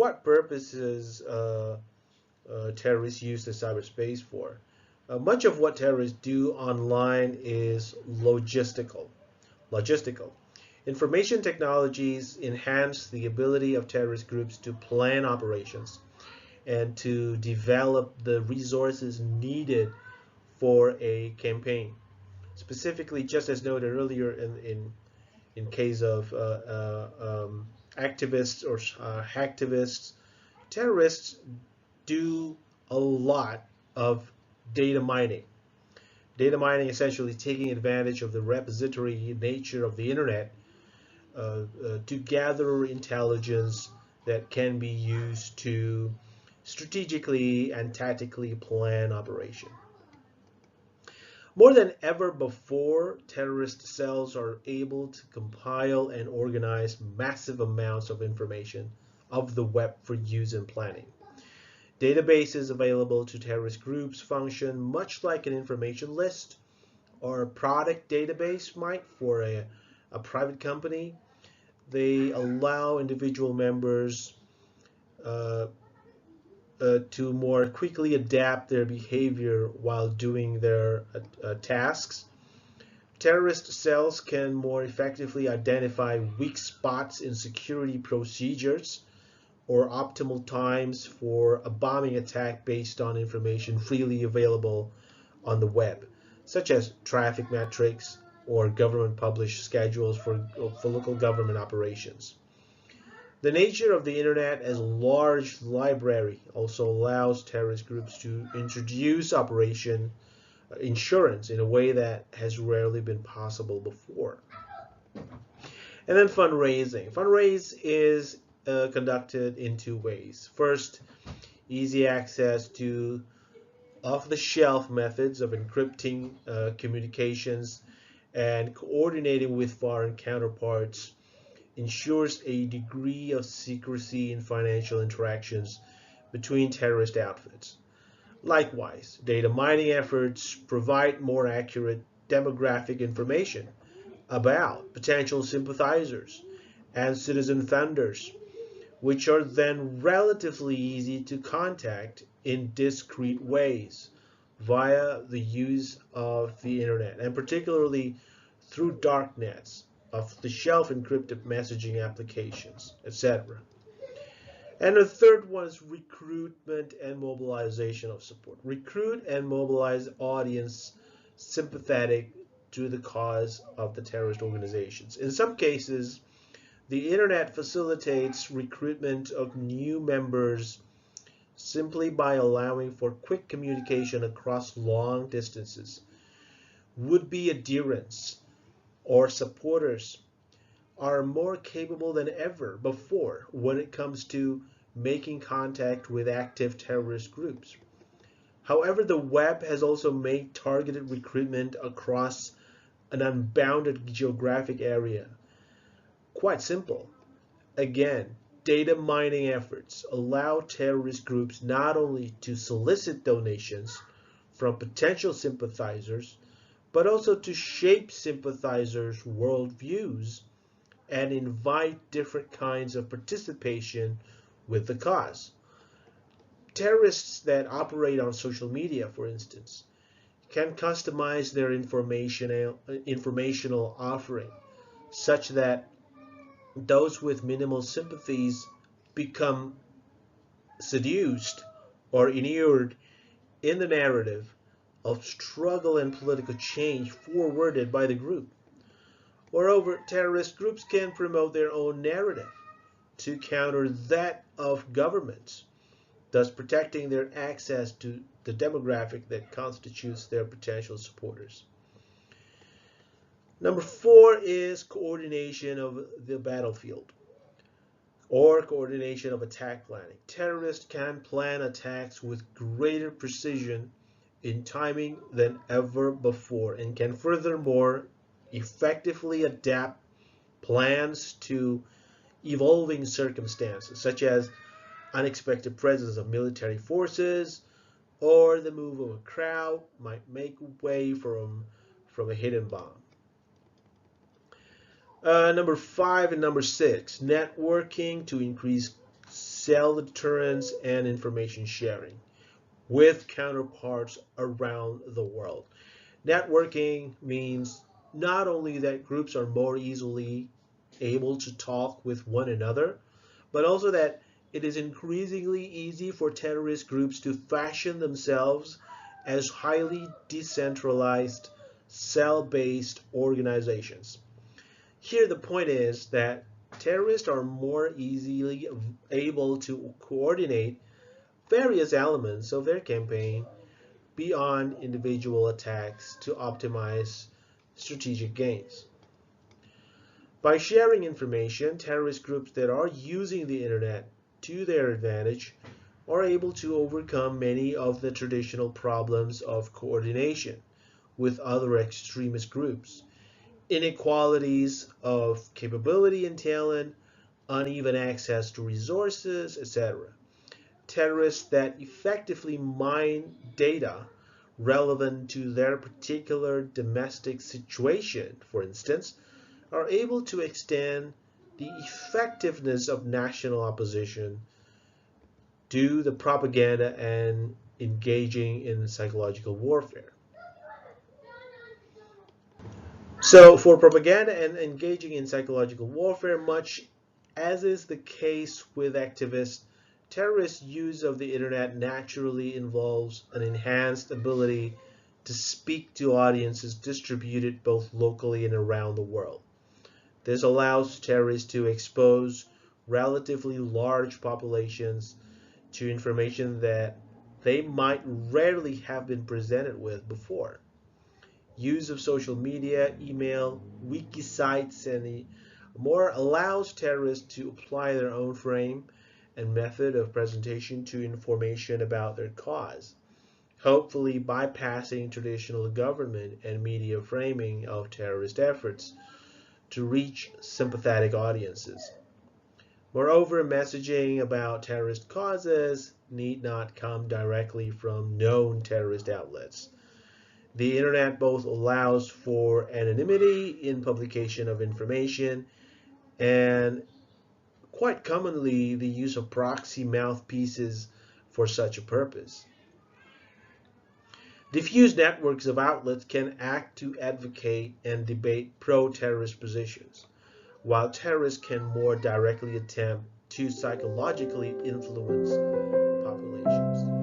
what purposes terrorists use the cyberspace for? Much of what terrorists do online is logistical. Information technologies enhance the ability of terrorist groups to plan operations and to develop the resources needed for a campaign. Specifically, just as noted earlier in case of activists or hacktivists, terrorists do a lot of data mining. Data mining essentially taking advantage of the repository nature of the internet to gather intelligence that can be used to strategically and tactically plan operation. More than ever before, terrorist cells are able to compile and organize massive amounts of information of the web for use in planning. Databases available to terrorist groups function much like an information list or a product database might for a private company. They allow individual members uh, to more quickly adapt their behavior while doing their tasks. Terrorist cells can more effectively identify weak spots in security procedures or optimal times for a bombing attack based on information freely available on the web, such as traffic metrics or government published schedules for local government operations. The nature of the internet as a large library also allows terrorist groups to introduce operation insurance in a way that has rarely been possible before. And then fundraising. Fundraise is conducted in two ways. First, easy access to off-the-shelf methods of encrypting communications and coordinating with foreign counterparts ensures a degree of secrecy in financial interactions between terrorist outfits. Likewise, data mining efforts provide more accurate demographic information about potential sympathizers and citizen funders, which are then relatively easy to contact in discrete ways via the use of the internet, and particularly through darknets, off-the-shelf encrypted messaging applications, etc. And the third one is recruitment and mobilization of support. Recruit and mobilize audience sympathetic to the cause of the terrorist organizations. In some cases, the internet facilitates recruitment of new members simply by allowing for quick communication across long distances. Would-be adherents or supporters are more capable than ever before when it comes to making contact with active terrorist groups. However, the web has also made targeted recruitment across an unbounded geographic area quite simple. Again, data mining efforts allow terrorist groups not only to solicit donations from potential sympathizers, but also to shape sympathizers' worldviews and invite different kinds of participation with the cause. Terrorists that operate on social media, for instance, can customize their informational offering such that those with minimal sympathies become seduced or inured in the narrative of struggle and political change forwarded by the group. Moreover, terrorist groups can promote their own narrative to counter that of governments, thus protecting their access to the demographic that constitutes their potential supporters. Number 4 is coordination of the battlefield or coordination of attack planning. Terrorists can plan attacks with greater precision in timing than ever before and can furthermore effectively adapt plans to evolving circumstances, such as unexpected presence of military forces or the move of a crowd might make way from a hidden bomb. Number 5 and number 6, networking to increase self-deterrence and information sharing with counterparts around the world. Networking means not only that groups are more easily able to talk with one another, but also that it is increasingly easy for terrorist groups to fashion themselves as highly decentralized, cell-based organizations. Here, the point is that terrorists are more easily able to coordinate various elements of their campaign beyond individual attacks to optimize strategic gains. By sharing information, terrorist groups that are using the internet to their advantage are able to overcome many of the traditional problems of coordination with other extremist groups, inequalities of capability and talent, uneven access to resources, etc. Terrorists that effectively mine data relevant to their particular domestic situation, for instance, are able to extend the effectiveness of national opposition to the propaganda and engaging in psychological warfare. So for propaganda and engaging in psychological warfare, much as is the case with activists, terrorist use of the internet naturally involves an enhanced ability to speak to audiences distributed both locally and around the world. This allows terrorists to expose relatively large populations to information that they might rarely have been presented with before. Use of social media, email, wiki sites, and more allows terrorists to apply their own frame and method of presentation to information about their cause, hopefully bypassing traditional government and media framing of terrorist efforts to reach sympathetic audiences. Moreover, messaging about terrorist causes need not come directly from known terrorist outlets. The internet both allows for anonymity in publication of information and quite commonly the use of proxy mouthpieces for such a purpose. Diffuse networks of outlets can act to advocate and debate pro-terrorist positions, while terrorists can more directly attempt to psychologically influence populations.